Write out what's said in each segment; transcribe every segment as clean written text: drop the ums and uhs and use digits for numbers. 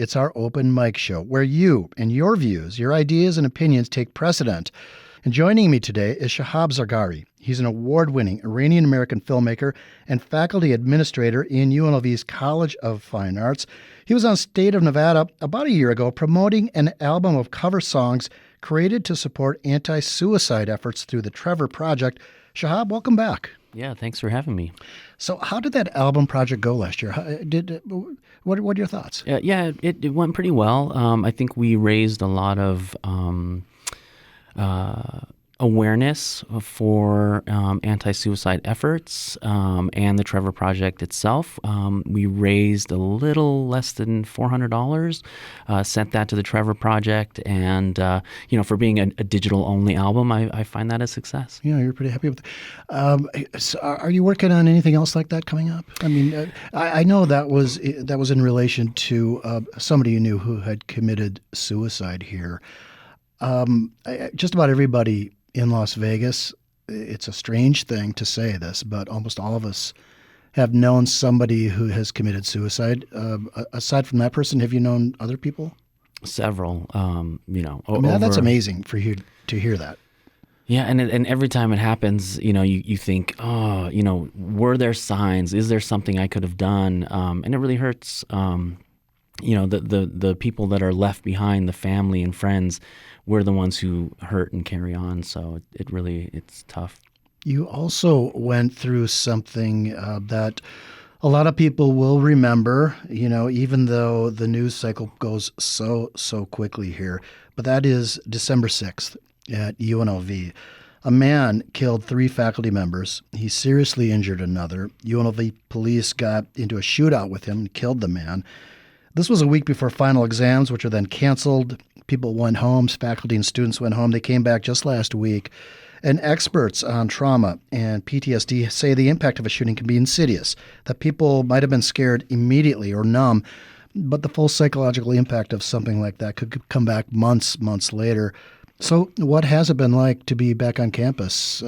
It's our open mic show where you and your views, your ideas and opinions take precedent. And joining me today is Shahab Zargari. He's an award-winning Iranian-American filmmaker and faculty administrator in UNLV's College of Fine Arts. He was on State of Nevada about a year ago promoting an album of cover songs created to support anti-suicide efforts through the Trevor Project. Shahab, welcome back. Yeah, thanks for having me. So how did that album project go last year? What are your thoughts? It went pretty well. I think we raised a lot of awareness for anti-suicide efforts and the Trevor Project itself. We raised a little less than $400, sent that to the Trevor Project, and for being a digital-only album, I find that a success. Yeah, you're pretty happy with it. So are you working on anything else like that coming up? I mean, I know that was in relation to somebody you knew who had committed suicide here. Just about everybody in Las Vegas, it's a strange thing to say this, but almost all of us have known somebody who has committed suicide. Aside from that person, have you known other people? Several, that's amazing for you to hear that. Yeah, and every time it happens, you think, were there signs? Is there something I could have done? And it really hurts. The people that are left behind, the family and friends, we're the ones who hurt and carry on. So it's tough. You also went through something that a lot of people will remember, even though the news cycle goes so quickly here. But that is December 6th at UNLV. A man killed 3 faculty members. He seriously injured another. UNLV police got into a shootout with him and killed the man. This was a week before final exams, which were then canceled. People went home, faculty and students went home. They came back just last week. And experts on trauma and PTSD say the impact of a shooting can be insidious, that people might have been scared immediately or numb, but the full psychological impact of something like that could come back months later. So what has it been like to be back on campus?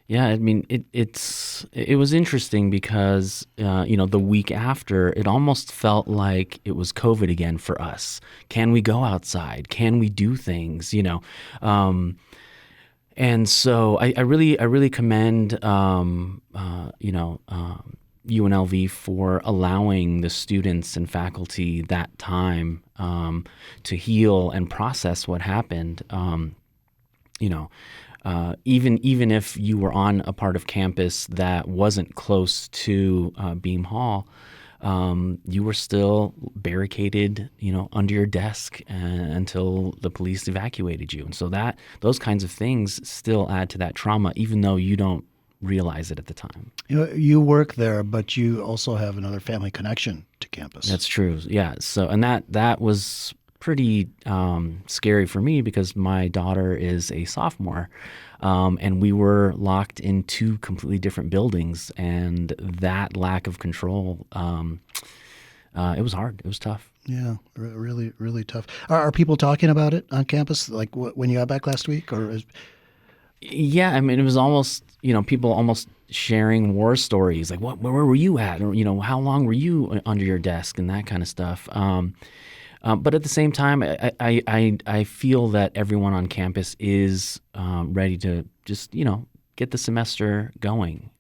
Yeah, I mean, it was interesting because, the week after, it almost felt like it was COVID again for us. Can we go outside? Can we do things? And so I really commend, UNLV for allowing the students and faculty that time to heal and process what happened. Even if you were on a part of campus that wasn't close to Beam Hall, you were still barricaded, under your desk until the police evacuated you. And so those kinds of things still add to that trauma, even though you don't realize it at the time. You work there, but you also have another family connection to campus. That's true. Yeah. So, and that was pretty scary for me because my daughter is a sophomore, and we were locked in 2 completely different buildings, and that lack of control, it was hard. It was tough. Yeah, really, really tough. Are people talking about it on campus, like when you got back last week? Yeah, I mean, it was almost, people almost sharing war stories, like where were you at? Or, how long were you under your desk and that kind of stuff. But at the same time, I feel that everyone on campus is ready to just, get the semester going,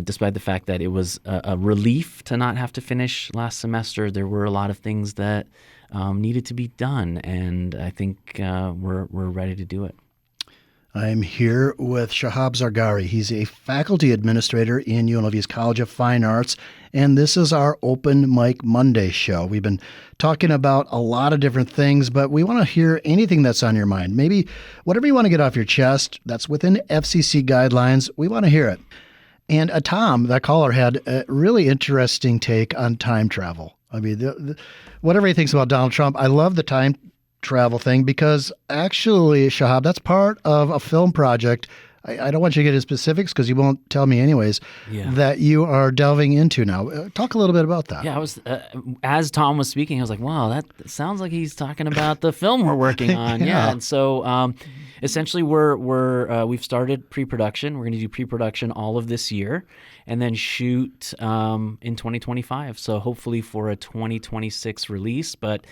despite the fact that it was a relief to not have to finish last semester. There were a lot of things that needed to be done, and I think we're ready to do it. I'm here with Shahab Zargari. He's a faculty administrator in UNLV's College of Fine Arts, and this is our Open Mic Monday show. We've been talking about a lot of different things, but we want to hear anything that's on your mind. Maybe whatever you want to get off your chest that's within FCC guidelines, we want to hear it. And Tom, that caller, had a really interesting take on time travel. I mean, whatever he thinks about Donald Trump, I love the time travel thing because actually, Shahab, that's part of a film project I don't want you to get into specifics because you won't tell me anyways, Yeah. that you are delving into now. Talk a little bit about that. Yeah, I was as Tom was speaking, I was like, "Wow, that sounds like he's talking about the film we're working on." Yeah. And so essentially, we've started pre-production. We're going to do pre-production all of this year, and then shoot in 2025. So hopefully for a 2026 release, but.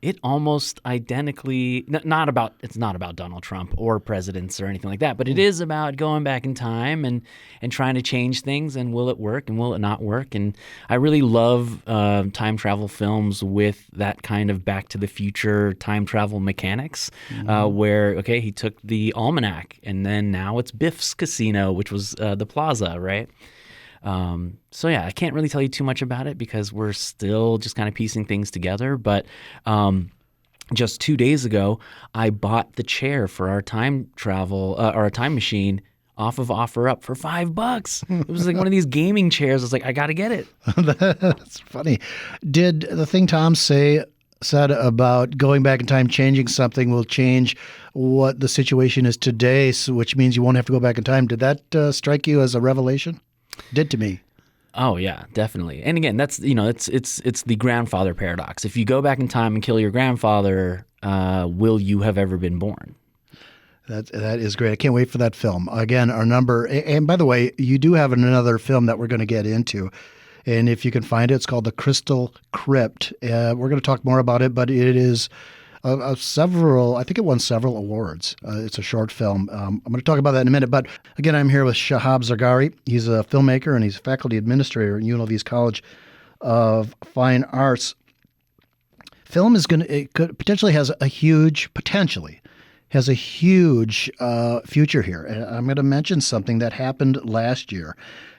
It almost identically it's not about Donald Trump or presidents or anything like that, but it is about going back in time and trying to change things, and will it work and will it not work? And I really love time travel films with that kind of Back to the Future time travel mechanics, where he took the almanac and then now it's Biff's Casino, which was the plaza, right? So yeah, I can't really tell you too much about it because we're still just kind of piecing things together. But just 2 days ago, I bought the chair for our time travel or our time machine off of OfferUp for $5. It was like one of these gaming chairs. I was like, I got to get it. That's funny. Did the thing Tom said about going back in time, changing something will change what the situation is today, so which means you won't have to go back in time. Did that strike you as a revelation? Did to me. Oh yeah, definitely. And again, that's it's the grandfather paradox. If you go back in time and kill your grandfather, will you have ever been born? That is great. I can't wait for that film. Again, our number. And by the way, you do have another film that we're going to get into, and if you can find it, it's called The Crystal Crypt. We're going to talk more about it, but it is. I think it won several awards. It's a short film. I'm going to talk about that in a minute. But again, I'm here with Shahab Zargari. He's a filmmaker and he's faculty administrator at UNLV's College of Fine Arts. Film potentially has a huge future here. And I'm going to mention something that happened last year.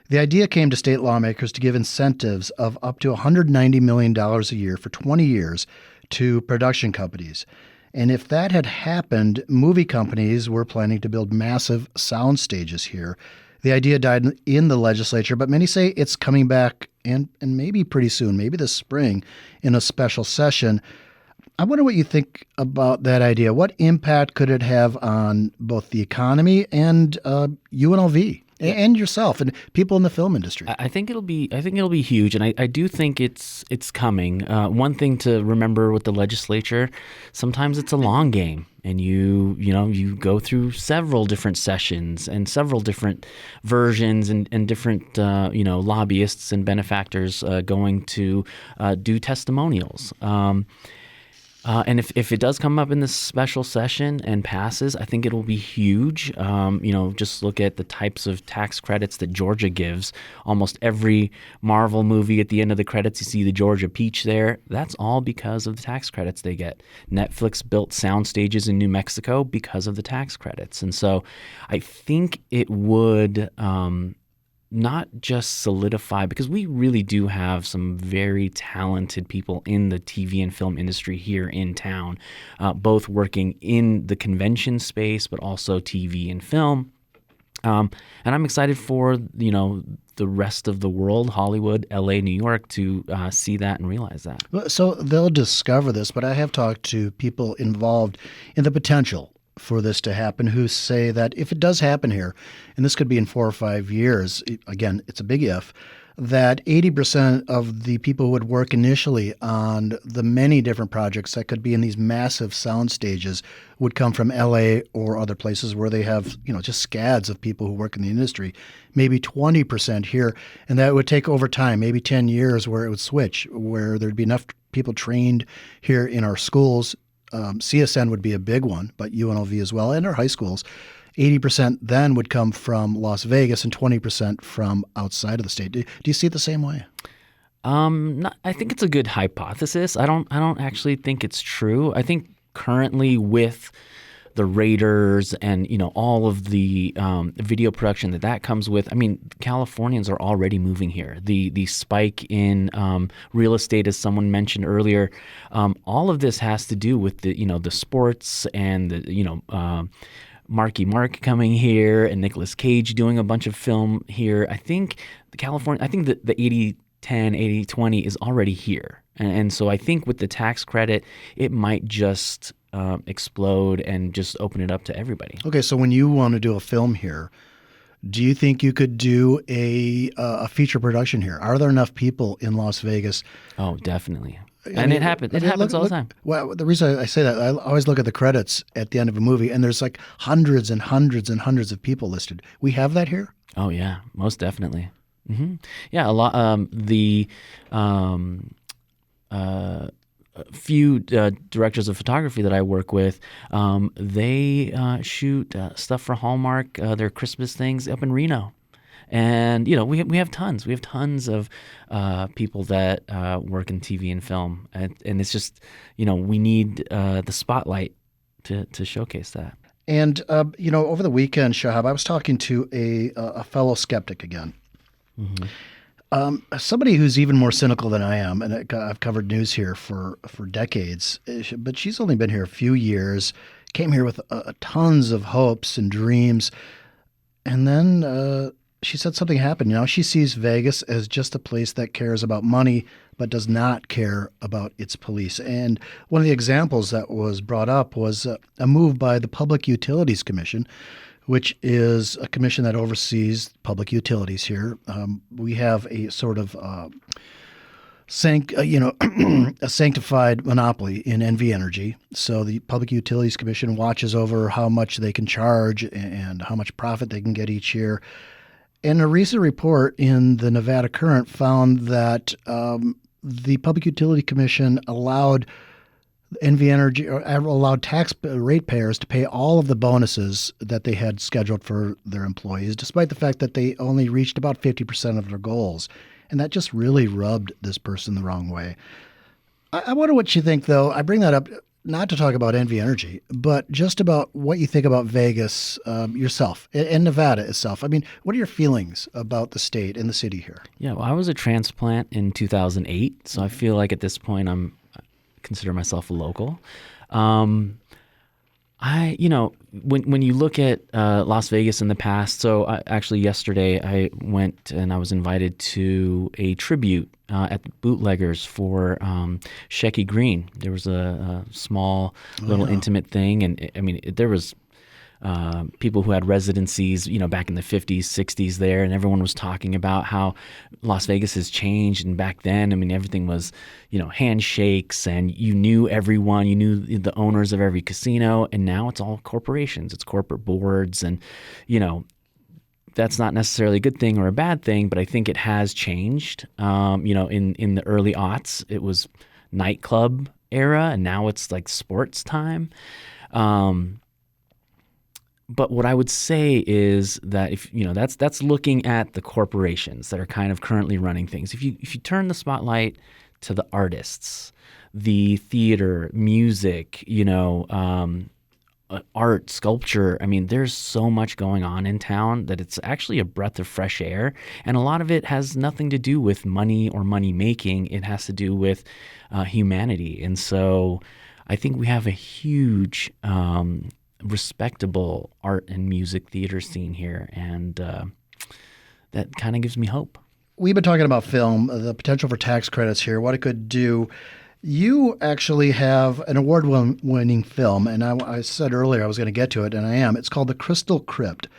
The idea came to state lawmakers to give incentives of up to $190 million a year for 20 years to production companies. And if that had happened, movie companies were planning to build massive sound stages here. The idea died in the legislature, but many say it's coming back and maybe pretty soon, maybe this spring, in a special session. I wonder what you think about that idea. What impact could it have on both the economy and UNLV? And yourself and people in the film industry. I think it'll be huge, and I do think it's coming. One thing to remember with the legislature, sometimes it's a long game, and you go through several different sessions and several different versions and different lobbyists and benefactors going to do testimonials. And if it does come up in this special session and passes, I think it'll be huge. Just look at the types of tax credits that Georgia gives. Almost every Marvel movie at the end of the credits, you see the Georgia peach there. That's all because of the tax credits they get. Netflix built sound stages in New Mexico because of the tax credits. And so I think it would not just solidify, because we really do have some very talented people in the TV and film industry here in town, both working in the convention space, but also TV and film. And I'm excited for, the rest of the world, Hollywood, LA, New York, to see that and realize that. So they'll discover this, but I have talked to people involved in the potential for this to happen who say that if it does happen here, and this could be in 4 or 5 years, again, it's a big if, that 80% of the people who would work initially on the many different projects that could be in these massive sound stages would come from LA or other places where they have, just scads of people who work in the industry, maybe 20% here. And that would take over time, maybe 10 years where it would switch, where there'd be enough people trained here in our schools. CSN would be a big one, but UNLV as well, and our high schools. 80% then would come from Las Vegas and 20% from outside of the state. Do you see it the same way? I think it's a good hypothesis. I don't actually think it's true. I think currently with the Raiders and all of the video production that comes with. I mean, Californians are already moving here. The spike in real estate, as someone mentioned earlier, all of this has to do with the sports and the Marky Mark coming here and Nicolas Cage doing a bunch of film here. I think the 80-10, 80-20 is already here. And so I think with the tax credit, it might just explode and just open it up to everybody. Okay, so when you want to do a film here, do you think you could do a feature production here? Are there enough people in Las Vegas? Oh, definitely. I And mean, it happens. I It mean, happens all the time. Well, the reason I say that, I always look at the credits at the end of a movie, and there's like hundreds and hundreds and hundreds of people listed. We have that here? Oh yeah, most definitely. Yeah, a lot. The few directors of photography that I work with, they shoot stuff for Hallmark, their Christmas things up in Reno. And we have tons. We have tons of people that work in TV and film, and it's just we need the spotlight to showcase that. And, over the weekend, Shahab, I was talking to a fellow skeptic again. Somebody who's even more cynical than I am, and I've covered news here for decades, but she's only been here a few years, came here with tons of hopes and dreams, and then she said something happened. Now she sees Vegas as just a place that cares about money but does not care about its police. And one of the examples that was brought up was a move by the Public Utilities Commission, which is a commission that oversees public utilities here. We have a sort of a sanctified monopoly in NV Energy. So the Public Utilities Commission watches over how much they can charge and how much profit they can get each year. And a recent report in the Nevada Current found that the Public Utility Commission allowed NV Energy or allowed tax ratepayers to pay all of the bonuses that they had scheduled for their employees, despite the fact that they only reached about 50% of their goals. And that just really rubbed this person the wrong way. I wonder what you think, though. I bring that up not to talk about NV Energy, but just about what you think about Vegas yourself and Nevada itself. I mean, what are your feelings about the state and the city here? Yeah, well, I was a transplant in 2008, so I feel like at this point I consider myself a local. When you look at Las Vegas in the past, so actually yesterday I went and I was invited to a tribute at the Bootleggers for Shecky Green. There was a small little intimate thing, and I mean there was people who had residencies, back in the 50s, 60s there, and everyone was talking about how Las Vegas has changed. And back then, I mean, everything was, handshakes, and you knew everyone, you knew the owners of every casino, and now it's all corporations, it's corporate boards, and, that's not necessarily a good thing or a bad thing, but I think it has changed. In the early aughts, it was nightclub era, and now it's like sports time. But what I would say is that if that's looking at the corporations that are kind of currently running things. If you turn the spotlight to the artists, the theater, music, art, sculpture, I mean, there's so much going on in town that it's actually a breath of fresh air. And a lot of it has nothing to do with money or money making. It has to do with humanity. And so I think we have a huge respectable art and music theater scene here, and that kind of gives me hope. We've been talking about film, the potential for tax credits here, what it could do. You actually have an award-winning film, and I said earlier I was going to get to it, and I am. It's called The Crystal Crypt.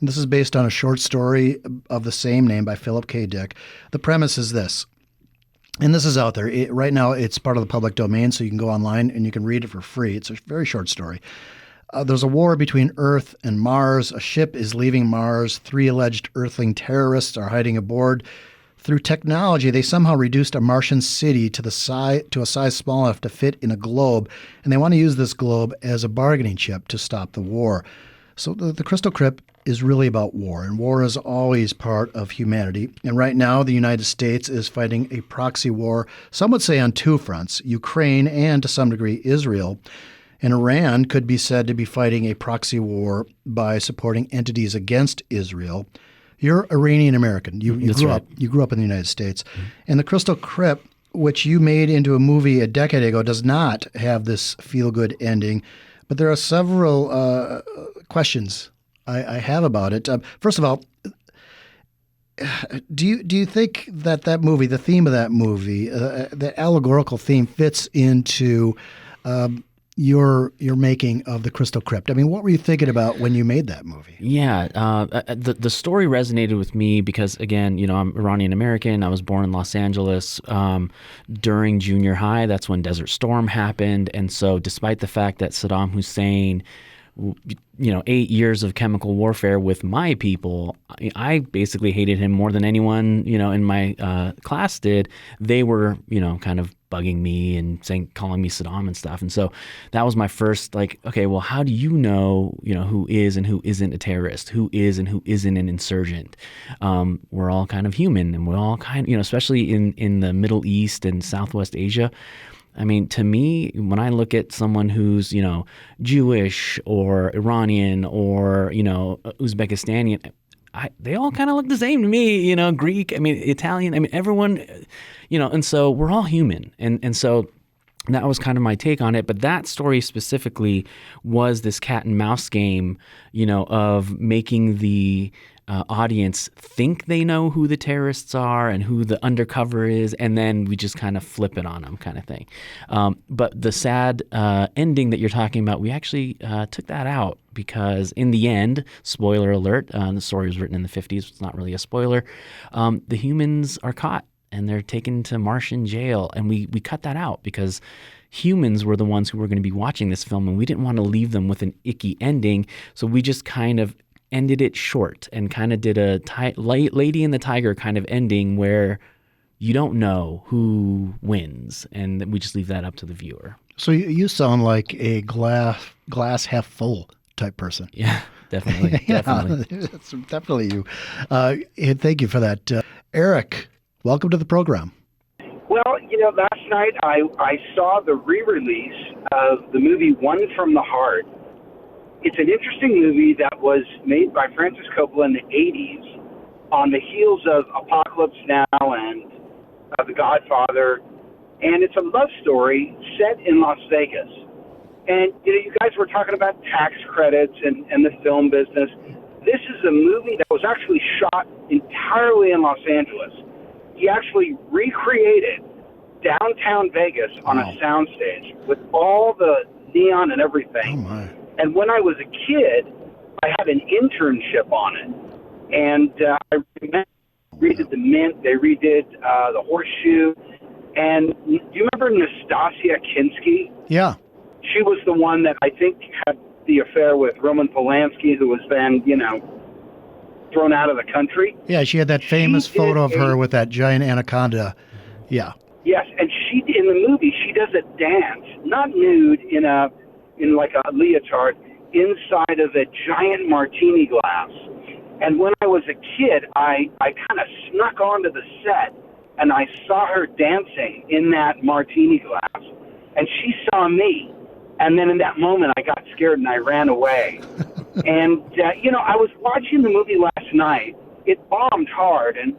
This is based on a short story of the same name by Philip K. Dick. The premise is this, and this is out there. Right now it's part of the public domain, so you can go online and you can read it for free. It's a very short story. There's a war between Earth and Mars. A ship is leaving Mars. 3 alleged Earthling terrorists are hiding aboard. Through technology, they somehow reduced a Martian city to a size small enough to fit in a globe, and they want to use this globe as a bargaining chip to stop the war. So the Crystal Crypt is really about war, and war is always part of humanity. And right now, the United States is fighting a proxy war, some would say on 2 fronts, Ukraine and, to some degree, Israel. And Iran could be said to be fighting a proxy war by supporting entities against Israel. You're Iranian American. You grew up in the United States. Mm-hmm. And the Crystal Crypt, which you made into a movie a decade ago, does not have this feel-good ending. But there are several questions I have about it. First of all, do you think that movie, the theme of that movie, the allegorical theme, fits into your making of the Crystal Crypt. I mean, what were you thinking about when you made that movie? Yeah, the story resonated with me because, again, I'm Iranian American. I was born in Los Angeles during junior high. That's when Desert Storm happened. And so despite the fact that Saddam Hussein 8 years of chemical warfare with my people, I basically hated him more than anyone, in my class did. They were, kind of bugging me and calling me Saddam and stuff. And so that was my first, okay, well, how do you know, who is and who isn't a terrorist, who is and who isn't an insurgent? We're all kind of human, and we're all kind of, especially in the Middle East and Southwest Asia. I mean, to me, when I look at someone who's, Jewish or Iranian or, Uzbekistani, they all kind of look the same to me, Greek, I mean, Italian, I mean, everyone, and so we're all human. And so that was kind of my take on it. But that story specifically was this cat and mouse game, of making the audience think they know who the terrorists are and who the undercover is, and then we just kind of flip it on them, kind of thing. But the sad ending that you're talking about, we actually took that out because in the end, spoiler alert, the story was written in the 50s, it's not really a spoiler, the humans are caught and they're taken to Martian jail, and we cut that out because humans were the ones who were going to be watching this film, and we didn't want to leave them with an icky ending, so we just kind of ended it short and kind of did a Lady and the Tiger kind of ending where you don't know who wins, and we just leave that up to the viewer. So you sound like a glass half full type person. Yeah, definitely. Yeah, definitely. that's definitely you. And thank you for that. Eric, welcome to the program. Well, last night I saw the re-release of the movie One from the Heart. It's an interesting movie that was made by Francis Coppola in the 80s on the heels of Apocalypse Now and The Godfather. And it's a love story set in Las Vegas. And, you guys were talking about tax credits and the film business. This is a movie that was actually shot entirely in Los Angeles. He actually recreated downtown Vegas on a soundstage with all the neon and everything. Oh, my. And when I was a kid, I had an internship on it. And I redid the Mint, they redid the Horseshoe. And do you remember Nastasia Kinski? Yeah. She was the one that I think had the affair with Roman Polanski, who was then, thrown out of the country. Yeah, she had that famous photo of her with that giant anaconda. Yeah. Yes, and in the movie, she does a dance, not nude, in like a leotard, inside of a giant martini glass. And when I was a kid, I kind of snuck onto the set, and I saw her dancing in that martini glass. And she saw me. And then in that moment, I got scared and I ran away. And, I was watching the movie last night. It bombed hard. And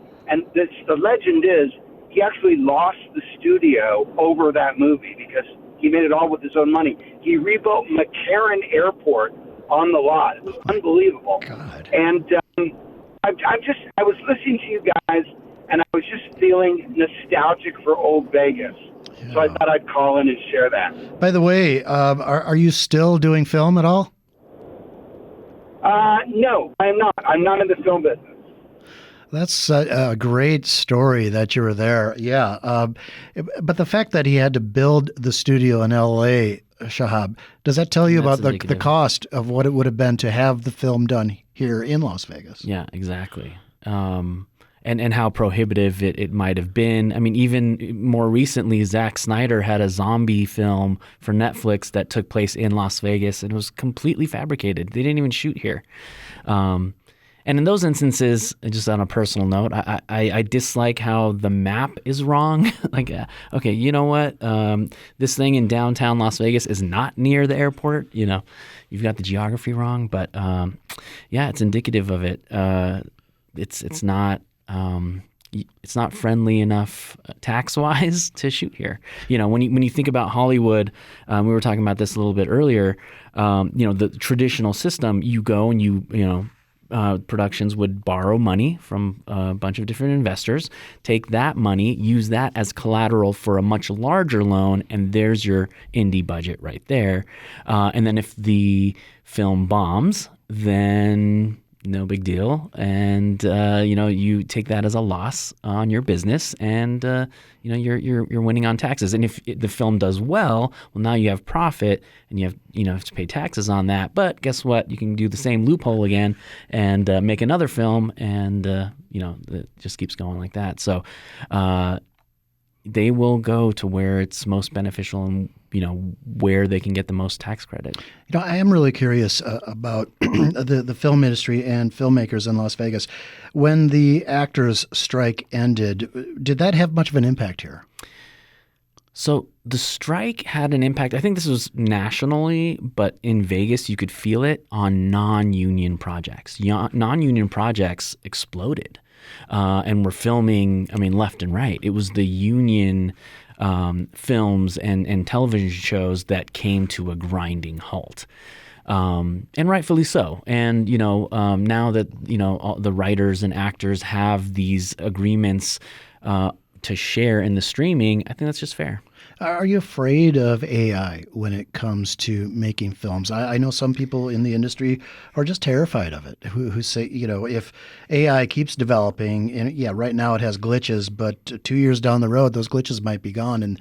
the legend is he actually lost the studio over that movie because he made it all with his own money. He rebuilt McCarran Airport on the lot. It was unbelievable. God. And I was listening to you guys, and I was just feeling nostalgic for old Vegas. Yeah. So I thought I'd call in and share that. By the way, are you still doing film at all? No, I am not. I'm not in the film business. That's a great story that you were there. Yeah. But the fact that he had to build the studio in L.A., Shahab, does that tell you about the cost of what it would have been to have the film done here in Las Vegas? Yeah, exactly. And how prohibitive it might have been. I mean, even more recently, Zack Snyder had a zombie film for Netflix that took place in Las Vegas, and it was completely fabricated. They didn't even shoot here. And in those instances, just on a personal note, I dislike how the map is wrong. Okay, you know what? This thing in downtown Las Vegas is not near the airport. You've got the geography wrong, but yeah, it's indicative of it. It's not friendly enough tax-wise to shoot here. When you think about Hollywood, we were talking about this a little bit earlier. The traditional system, you go and you productions would borrow money from a bunch of different investors, take that money, use that as collateral for a much larger loan, and there's your indie budget right there. And then if the film bombs, then no big deal, and you take that as a loss on your business, and you're winning on taxes. And if the film does well, now you have profit, and you have to pay taxes on that. But guess what? You can do the same loophole again and make another film, and it just keeps going like that. So they will go to where it's most beneficial and where they can get the most tax credit. I am really curious about the film industry and filmmakers in Las Vegas. When the actors' strike ended, did that have much of an impact here? So the strike had an impact. I think this was nationally, but in Vegas, you could feel it on non-union projects. Non-union projects exploded and were filming, left and right. It was the union films and television shows that came to a grinding halt. And rightfully so. And, now that, all the writers and actors have these agreements to share in the streaming, I think that's just fair. Are you afraid of AI when it comes to making films? I know some people in the industry are just terrified of it, who say, if AI keeps developing, and right now it has glitches, but 2 years down the road, those glitches might be gone. And,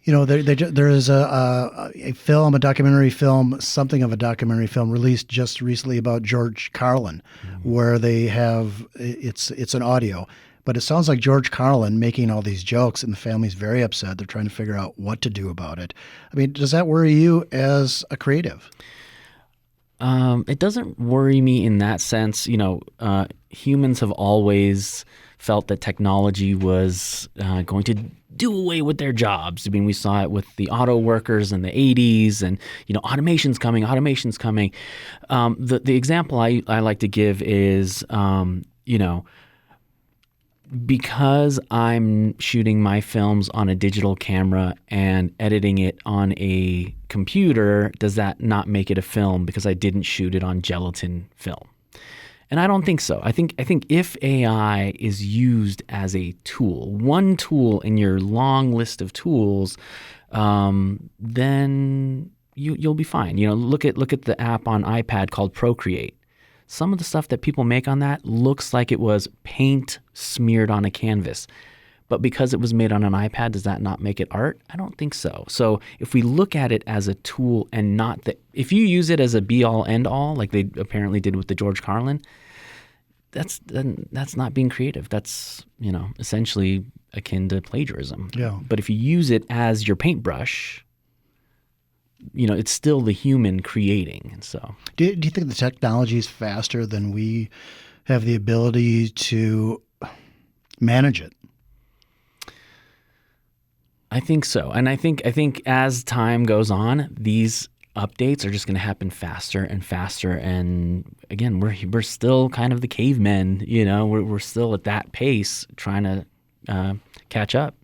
there is a film, a documentary film, something of a documentary film released just recently about George Carlin, where they have, it's an audio. But it sounds like George Carlin making all these jokes, and the family's very upset. They're trying to figure out what to do about it. Does that worry you as a creative? It doesn't worry me in that sense. Humans have always felt that technology was going to do away with their jobs. We saw it with the auto workers in the 80s, and automation's coming. The example I like to give is because I'm shooting my films on a digital camera and editing it on a computer, does that not make it a film because I didn't shoot it on gelatin film? And I don't think so. I think if AI is used as a tool, one tool in your long list of tools, then you'll be fine. Look at the app on iPad called Procreate. Some of the stuff that people make on that looks like it was paint smeared on a canvas. But because it was made on an iPad, does that not make it art? I don't think so. So if we look at it as a tool and not that, if you use it as a be-all, end-all, like they apparently did with the George Carlin, that's not being creative. That's, essentially akin to plagiarism. Yeah. But if you use it as your paintbrush, it's still the human creating. And so, do you think the technology is faster than we have the ability to manage it? I think so. And I think as time goes on, these updates are just going to happen faster and faster. And again, we're still kind of the cavemen, we're still at that pace trying to catch up.